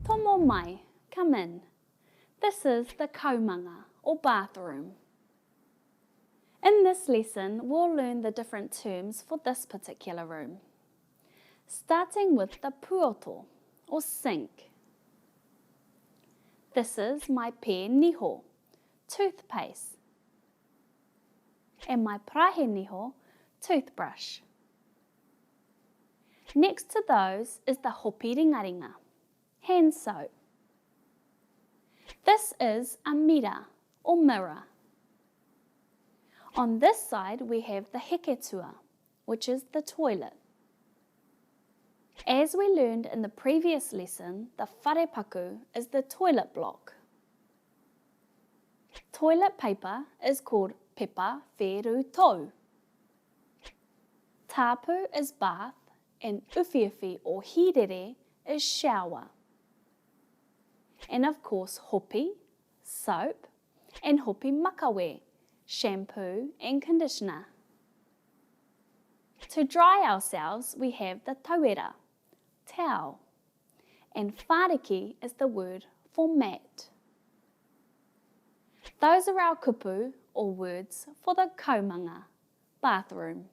Tomo mai, come in. This is the kaumanga, or bathroom. In this lesson, we'll learn the different terms for this particular room. Starting with the puoto, or sink. This is my pe niho, toothpaste. And my prahe niho, toothbrush. Next to those is the hopi ringaringa, hand soap. This is a mira, or mirror. On this side we have the heketua, which is the toilet. As we learned in the previous lesson, the wharepaku is the toilet block. Toilet paper is called pepa wheru tau. Tapu is bath and uwhiuwhi or hirere is shower. And of course hopi, soap, and hopi makawe, shampoo and conditioner. To dry ourselves we have the tauera, towel, and whāriki is the word for mat. Those are our kupu or words for the kaumanga, bathroom.